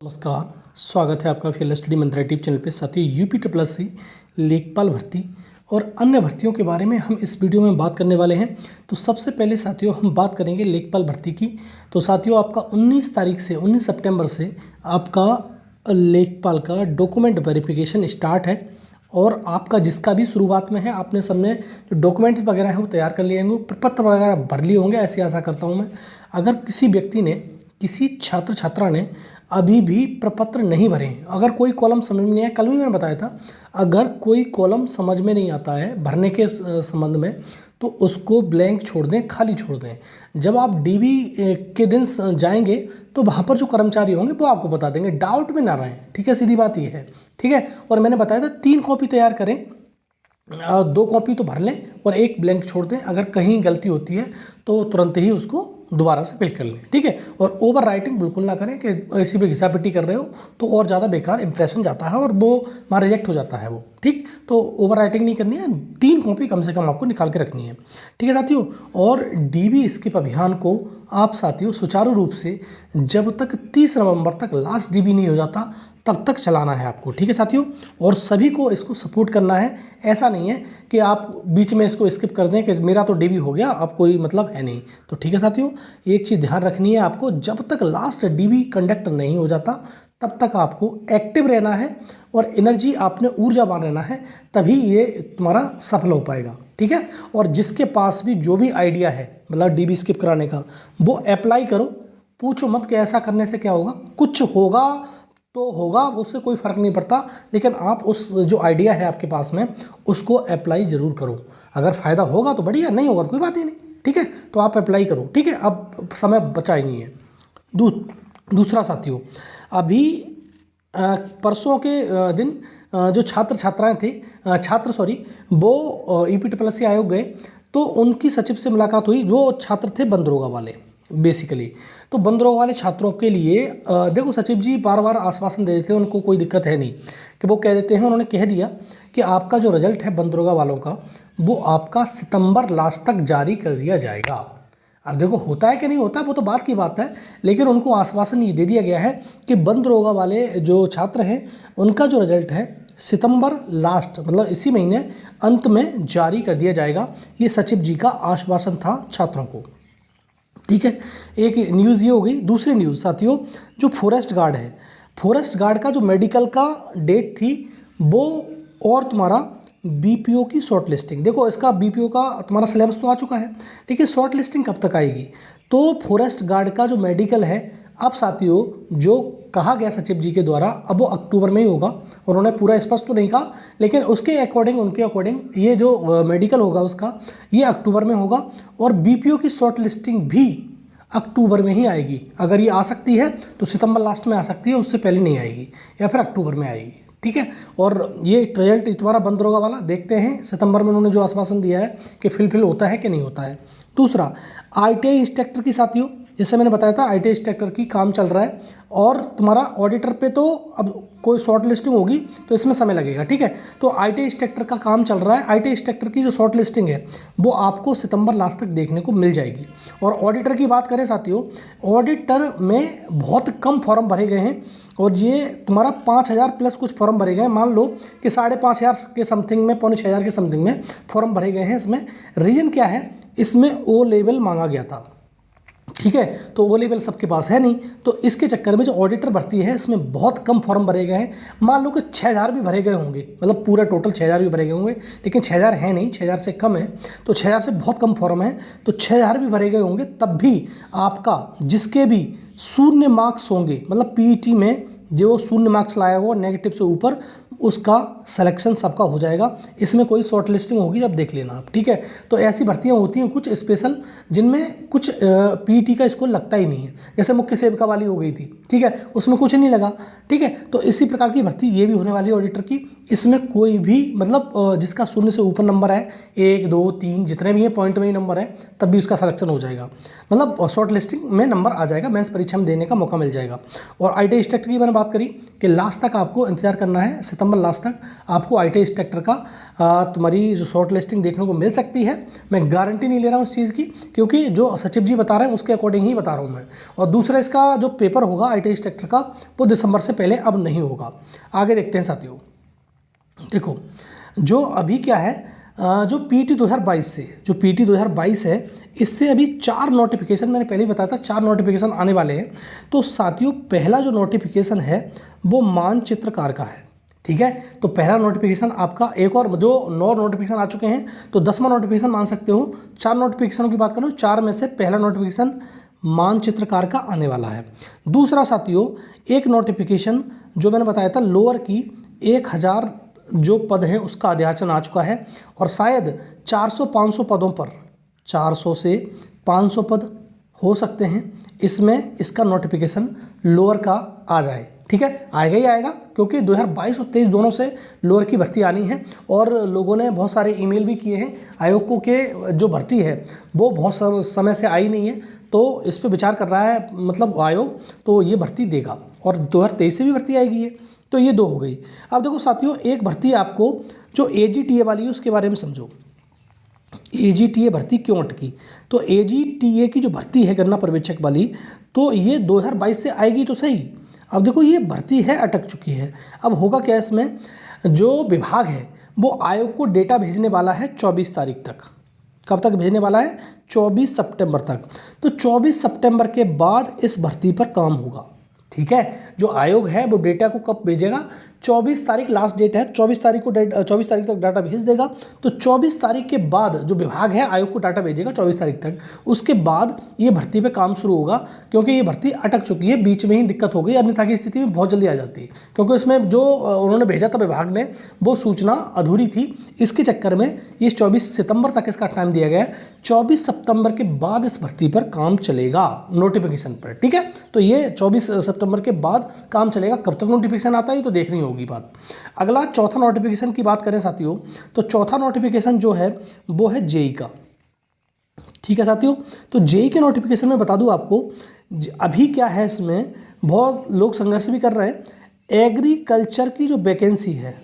नमस्कार। स्वागत है आपका फील्ड स्टडी मंत्रा यूट्यूब चैनल पे। साथियों, यूपी ट्रिपल एस सी लेखपाल भर्ती और अन्य भर्तियों के बारे में हम इस वीडियो में बात करने वाले हैं। तो सबसे पहले साथियों हम बात करेंगे लेखपाल भर्ती की। तो साथियों आपका 19 तारीख से 19 सितंबर से आपका लेखपाल का डॉक्यूमेंट वेरिफिकेशन स्टार्ट है और आपका जिसका भी शुरुआत में है आपने सबने जो डॉक्यूमेंट्स वगैरह हैं वो तैयार कर लिए होंगे, प्रपत्र वगैरह भर लिए होंगे, ऐसी आशा करता हूँ मैं। अगर किसी व्यक्ति ने, किसी छात्र छात्रा ने अभी भी प्रपत्र नहीं भरे हैं, अगर कोई कॉलम समझ में नहीं आया, कल भी मैंने बताया था, अगर कोई कॉलम समझ में नहीं आता है भरने के संबंध में तो उसको ब्लैंक छोड़ दें, खाली छोड़ दें। जब आप डीबी के दिन जाएंगे तो वहाँ पर जो कर्मचारी होंगे वो आपको बता देंगे, डाउट में ना रहें। ठीक है, सीधी बात ये है। ठीक है, और मैंने बताया था 3 कॉपी तैयार करें, 2 कॉपी तो भर लें और 1 ब्लैंक छोड़ दें। अगर कहीं गलती होती है तो तुरंत ही उसको दोबारा से फिल कर लें। ठीक है, और ओवर राइटिंग बिल्कुल ना करें कि इसी पे घिसापिटी कर रहे हो तो और ज़्यादा बेकार इंप्रेशन जाता है और वो वहाँ रिजेक्ट हो जाता है वो। ठीक, तो ओवर राइटिंग नहीं करनी है, 3 कॉपी कम से कम आपको निकाल के रखनी है। ठीक है साथियों, और डीबी स्किप अभियान को आप साथियों सुचारू रूप से जब तक 30 नवंबर तक लास्ट डीबी नहीं हो जाता तब तक चलाना है आपको। ठीक है साथियों, और सभी को इसको सपोर्ट करना है। ऐसा नहीं है कि आप बीच में इसको स्किप कर दें कि मेरा तो डीबी हो गया, अब कोई मतलब है नहीं। तो ठीक है साथियों, एक चीज़ ध्यान रखनी है आपको, जब तक लास्ट डीबी कंडक्ट नहीं हो जाता तब तक आपको एक्टिव रहना है और एनर्जी आपने ऊर्जावान रहना है, तभी ये तुम्हारा सफल हो पाएगा। ठीक है, और जिसके पास भी जो भी आइडिया है मतलब डीबी स्किप कराने का, वो अप्लाई करो। पूछो मत कि ऐसा करने से क्या होगा, कुछ होगा तो होगा, उससे कोई फ़र्क नहीं पड़ता, लेकिन आप उस जो आइडिया है आपके पास में उसको अप्लाई ज़रूर करो। अगर फ़ायदा होगा तो बढ़िया, नहीं होगा तो कोई बात ही नहीं। ठीक है, तो आप अप्लाई करो। ठीक है, अब समय बचा ही नहीं है। दूसरा साथियों, अभी परसों के दिन जो छात्र छात्राएं थे, वो यूपी ट्रिपल एस सी आयोग गए तो उनकी सचिव से मुलाकात हुई। वो छात्र थे बंदरोगा वाले बेसिकली। तो बंदरोगा वाले छात्रों के लिए देखो, सचिव जी बार बार आश्वासन दे देते हैं, उनको कोई दिक्कत है नहीं कि वो कह देते हैं, उन्होंने कह दिया कि आपका जो रिजल्ट है बंदरोगा वालों का वो आपका सितंबर लास्ट तक जारी कर दिया जाएगा। अब देखो होता है कि नहीं होता है वो तो बात की बात है, लेकिन उनको आश्वासन ये दे दिया गया है कि बंदरोगा वाले जो छात्र हैं उनका जो रिजल्ट है सितंबर लास्ट मतलब इसी महीने अंत में जारी कर दिया जाएगा। ये सचिव जी का आश्वासन था छात्रों को। ठीक है, एक न्यूज़ ये हो गई। दूसरी न्यूज़ साथियों, जो फॉरेस्ट गार्ड है, फॉरेस्ट गार्ड का जो मेडिकल का डेट थी वो, और तुम्हारा बीपीओ की शॉर्ट लिस्टिंग, देखो इसका बीपीओ का तुम्हारा सिलेबस तो आ चुका है, लेकिन शॉर्ट लिस्टिंग कब तक आएगी? तो फॉरेस्ट गार्ड का जो मेडिकल है, अब साथियों जो कहा गया सचिव जी के द्वारा, अब वो अक्टूबर में ही होगा। उन्होंने पूरा स्पष्ट तो नहीं कहा, लेकिन उसके अकॉर्डिंग, उनके अकॉर्डिंग ये जो मेडिकल होगा उसका ये अक्टूबर में होगा और बीपीओ की शॉर्ट लिस्टिंग भी अक्टूबर में ही आएगी। अगर ये आ सकती है तो सितंबर लास्ट में आ सकती है, उससे पहले नहीं आएगी या फिर अक्टूबर में आएगी। ठीक है, और ये रिजल्ट तुम्हारा बंदरोगा वाला देखते हैं सितंबर में उन्होंने जो आश्वासन दिया है कि फिल होता है कि नहीं होता है। दूसरा, आईटीआई इंस्ट्रक्टर की साथियों, जैसे मैंने बताया था आईटीआई इंस्ट्रक्टर की काम चल रहा है और तुम्हारा ऑडिटर पे तो अब कोई शॉर्ट लिस्टिंग होगी तो इसमें समय लगेगा। ठीक है, तो आईटीआई इंस्ट्रक्टर का काम चल रहा है। आईटीआई इंस्ट्रक्टर की जो शॉर्ट लिस्टिंग है वो आपको सितंबर लास्ट तक देखने को मिल जाएगी। और ऑडिटर की बात करें साथियों, ऑडिटर में बहुत कम फॉर्म भरे गए हैं और ये तुम्हारा 5000 प्लस कुछ फॉर्म भरे गए हैं। मान लो कि 5500 के समथिंग में, 4500 के समथिंग में फॉर्म भरे गए हैं। इसमें रीज़न क्या है, इसमें ओ लेवल मांगा गया था। ठीक है, तो वो लेवल सबके पास है नहीं, तो इसके चक्कर में जो ऑडिटर भर्ती है इसमें बहुत कम फॉर्म भरे गए हैं। मान लो कि 6000 भी भरे गए होंगे, मतलब पूरा टोटल 6000 भी भरे गए होंगे, लेकिन 6000 है नहीं, 6000 से कम है, तो 6000 से बहुत कम फॉर्म है, तो 6000 भी भरे गए होंगे तब भी आपका जिसके भी 0 मार्क्स होंगे, मतलब पीईटी में जो 0 मार्क्स लाया हुआ नेगेटिव से ऊपर, उसका सिलेक्शन सबका हो जाएगा। इसमें कोई शॉर्ट लिस्टिंग होगी, जब देख लेना आप। ठीक है, तो ऐसी भर्तियां होती हैं कुछ स्पेशल जिनमें कुछ पीईटी का स्कोर लगता ही नहीं है, जैसे मुख्य सेविका वाली हो गई थी। ठीक है, उसमें कुछ नहीं लगा। ठीक है, तो इसी प्रकार की भर्ती ये भी होने वाली है ऑडिटर की। इसमें कोई भी मतलब जिसका 0 से ऊपर नंबर है, 1 2 3 जितने भी हैं पॉइंट में ही नंबर है, तब भी उसका सिलेक्शन हो जाएगा, मतलब शॉर्ट लिस्टिंग में नंबर आ जाएगा, मेंस परीक्षा में देने का मौका मिल जाएगा। और आईटीआई इंस्ट्रक्टर की मैंने बात करी कि लास्ट तक आपको इंतजार करना है, सितंबर दिसंबर लास्ट तक आपको ITI इंस्ट्रक्टर का तुम्हारी जो शॉर्ट लिस्टिंग देखने को मिल सकती है। मैं गारंटी नहीं ले रहा हूँ इस चीज़ की, क्योंकि जो सचिव जी बता रहे हैं उसके अकॉर्डिंग ही बता रहा हूँ मैं। और दूसरा, इसका जो पेपर होगा ITI इंस्ट्रक्टर का वो दिसंबर से पहले अब नहीं होगा। आगे देखते हैं साथियों। देखो जो अभी क्या है, जो PT 2022 से, जो PT 2022 है, इससे अभी 4 नोटिफिकेशन, मैंने पहले ही बताया था 4 नोटिफिकेशन आने वाले हैं। तो साथियों पहला जो नोटिफिकेशन है वो मानचित्रकार का है, ठीक है। तो पहला नोटिफिकेशन आपका, एक और जो 9 नोटिफिकेशन आ चुके हैं, तो 10वां नोटिफिकेशन मान सकते हो। 4 नोटिफिकेशनों की बात करूँ, 4 में से पहला नोटिफिकेशन मानचित्रकार का आने वाला है। दूसरा साथियों, एक नोटिफिकेशन जो मैंने बताया था लोअर की 1000 जो पद है उसका अध्याचन आ चुका है, और शायद 400-500 पदों पर, 400 से 500 पद हो सकते हैं इसमें, इसका नोटिफिकेशन लोअर का आ जाए, ठीक है। आएगा ही आएगा, क्योंकि 2022 और 23 दोनों से लोअर की भर्ती आनी है, और लोगों ने बहुत सारे ईमेल भी किए हैं आयोग को कि जो भर्ती है वो बहुत समय से आई नहीं है, तो इस पर विचार कर रहा है मतलब आयोग, तो ये भर्ती देगा, और 2023 से भी भर्ती आएगी ये। तो ये 2 हो गई। अब देखो साथियों, एक भर्ती आपको जो AGTA वाली है उसके बारे में समझो। AGTA भर्ती क्यों अटकी? तो AGTA की जो भर्ती है गन्ना पर्यवेक्षक वाली, तो ये 2022 से आएगी तो सही। अब देखो ये भर्ती है अटक चुकी है। अब होगा क्या इसमें, जो विभाग है वो आयोग को डेटा भेजने वाला है 24 तारीख तक। कब तक भेजने वाला है? 24 सितंबर तक। तो 24 सितंबर के बाद इस भर्ती पर काम होगा, ठीक है। जो आयोग है वो डेटा को कब भेजेगा? 24 तारीख लास्ट डेट है, 24 तारीख को 24 तारीख तक डाटा भेज देगा। तो 24 तारीख के बाद जो विभाग है आयोग को डाटा भेजेगा 24 तारीख तक, उसके बाद ये भर्ती पे काम शुरू होगा, क्योंकि ये भर्ती अटक चुकी है, बीच में ही दिक्कत हो गई, अन्यथा की स्थिति में बहुत जल्दी आ जाती है, क्योंकि उसमें जो उन्होंने भेजा था विभाग ने वो सूचना अधूरी थी। इसके चक्कर में ये 24 सितंबर तक इसका टाइम दिया गया है। 24 सितंबर के बाद इस भर्ती पर काम चलेगा नोटिफिकेशन पर, ठीक है। तो ये 24 सितंबर के बाद काम चलेगा। कब तक नोटिफिकेशन आता है तो देखनी होगी बात। अगला चौथा नोटिफिकेशन की बात करें साथियों, तो चौथा नोटिफिकेशन जो है वो है JEE का, ठीक है साथियों। तो JEE के नोटिफिकेशन में बता दूं आपको, अभी क्या है इसमें बहुत लोग संघर्ष भी कर रहे हैं। एग्रीकल्चर की जो वैकेंसी है,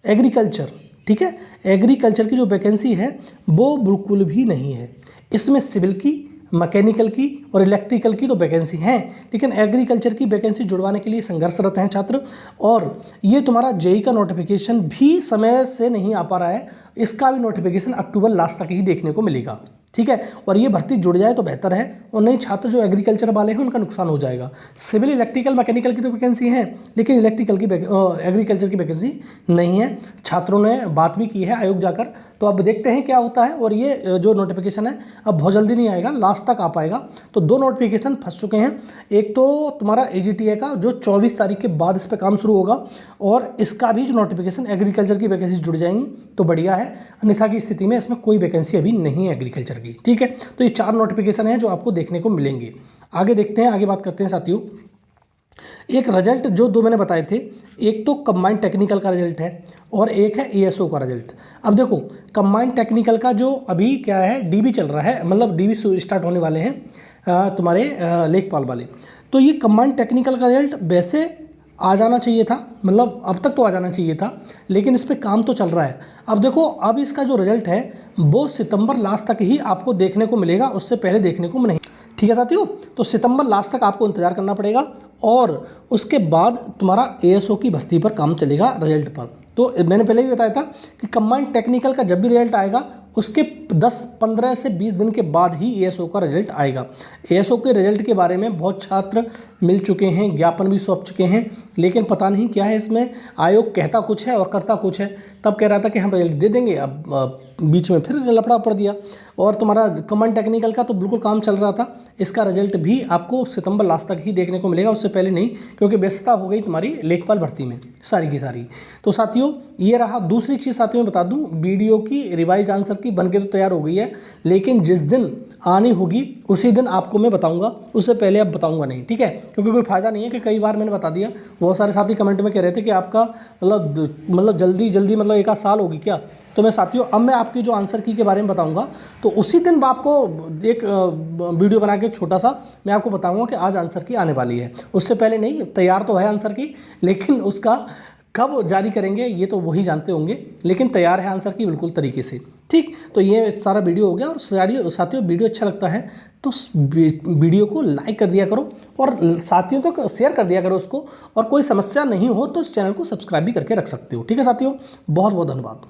एग्रीकल्चर, ठीक है, एग्रीकल्चर की जो वैकेंसी है वो बिल्कुल भी नहीं है। इसमें सिविल की, मैकेनिकल की और इलेक्ट्रिकल की तो वैकेंसी हैं, लेकिन एग्रीकल्चर की वैकेंसी जुड़वाने के लिए संघर्षरत हैं छात्र। और ये तुम्हारा JEE का नोटिफिकेशन भी समय से नहीं आ पा रहा है, इसका भी नोटिफिकेशन अक्टूबर लास्ट तक ही देखने को मिलेगा, ठीक है। और ये भर्ती जुड़ जाए तो बेहतर है, और नहीं छात्र जो एग्रीकल्चर वाले हैं उनका नुकसान हो जाएगा। सिविल, इलेक्ट्रिकल, मैकेनिकल की तो वैकेंसी है, लेकिन इलेक्ट्रिकल की एग्रीकल्चर की वैकेंसी नहीं है। छात्रों ने बात भी की है आयोग जाकर, तो अब देखते हैं क्या होता है। और ये जो नोटिफिकेशन है अब बहुत जल्दी नहीं आएगा, लास्ट तक आ पाएगा। तो 2 नोटिफिकेशन फंस चुके हैं। एक तो तुम्हारा AGTA का जो 24 तारीख के बाद इस पर काम शुरू होगा, और इसका भी जो नोटिफिकेशन एग्रीकल्चर की वैकेंसी जुड़ जाएंगी तो बढ़िया है, अन्यथा की स्थिति में इसमें कोई वैकेंसी अभी नहीं है एग्रीकल्चर की, ठीक है। तो ये 4 नोटिफिकेशन है जो आपको देखने को मिलेंगे। आगे देखते हैं, आगे बात करते हैं साथियों। एक रिजल्ट जो 2 मैंने बताए थे, एक तो कंबाइंड टेक्निकल का रिजल्ट है और एक है ASO का रिजल्ट। अब देखो कंबाइंड टेक्निकल का जो अभी क्या है, DB चल रहा है, मतलब DB स्टार्ट होने वाले हैं तुम्हारे लेखपाल वाले। तो ये कंबाइंड टेक्निकल का रिजल्ट वैसे आ जाना चाहिए था, मतलब अब तक तो आ जाना चाहिए था, लेकिन इस पर काम तो चल रहा है। अब देखो अब इसका जो रिजल्ट है वो सितंबर लास्ट तक ही आपको देखने को मिलेगा, उससे पहले देखने को नहीं, ठीक है साथियों। तो सितंबर लास्ट तक आपको इंतजार करना पड़ेगा, और उसके बाद तुम्हारा ASO की भर्ती पर काम चलेगा रिजल्ट पर। तो मैंने पहले भी बताया था कि कंबाइंड टेक्निकल का जब भी रिजल्ट आएगा उसके 10-15 से 20 दिन के बाद ही ASO का रिजल्ट आएगा। ASO के रिजल्ट के बारे में बहुत छात्र मिल चुके हैं, ज्ञापन भी सौंप चुके हैं, लेकिन पता नहीं क्या है इसमें, आयोग कहता कुछ है और करता कुछ है। तब कह रहा था कि हम रिजल्ट दे देंगे, अब बीच में फिर लफड़ा पड़ दिया। और तुम्हारा कंबाइंड टेक्निकल का तो बिल्कुल काम चल रहा था, इसका रिजल्ट भी आपको सितंबर लास्ट तक ही देखने को मिलेगा, उससे पहले नहीं, क्योंकि व्यस्तता हो गई तुम्हारी लेखपाल भर्ती में सारी की सारी। तो साथियों ये रहा। दूसरी चीज़ साथियों में बता दूं, वीडियो की रिवाइज आंसर की बनके तो तैयार हो गई है, लेकिन जिस दिन आनी होगी उसी दिन आपको मैं बताऊंगा, उससे पहले अब बताऊंगा नहीं, ठीक है। क्योंकि कोई फ़ायदा नहीं है कि कई बार मैंने बता दिया। बहुत सारे साथी कमेंट में कह रहे थे कि आपका मतलब जल्दी जल्दी मतलब 1 आध साल होगी क्या। तो मैं साथियों अब मैं आपकी जो आंसर की के बारे में बताऊंगा, तो उसी दिन आपको एक वीडियो बना के छोटा सा मैं आपको बताऊंगा कि आज आंसर की आने वाली है, उससे पहले नहीं। तैयार तो है आंसर की, लेकिन उसका कब जारी करेंगे ये तो वही जानते होंगे, लेकिन तैयार है आंसर की बिल्कुल तरीके से। ठीक, तो ये सारा वीडियो हो गया। और साथियों वीडियो अच्छा लगता है तो वीडियो को लाइक कर दिया करो और साथियों तक शेयर कर दिया करो उसको, और कोई समस्या नहीं हो तो इस चैनल को सब्सक्राइब भी करके रख सकते हो। ठीक है साथियों, बहुत बहुत धन्यवाद।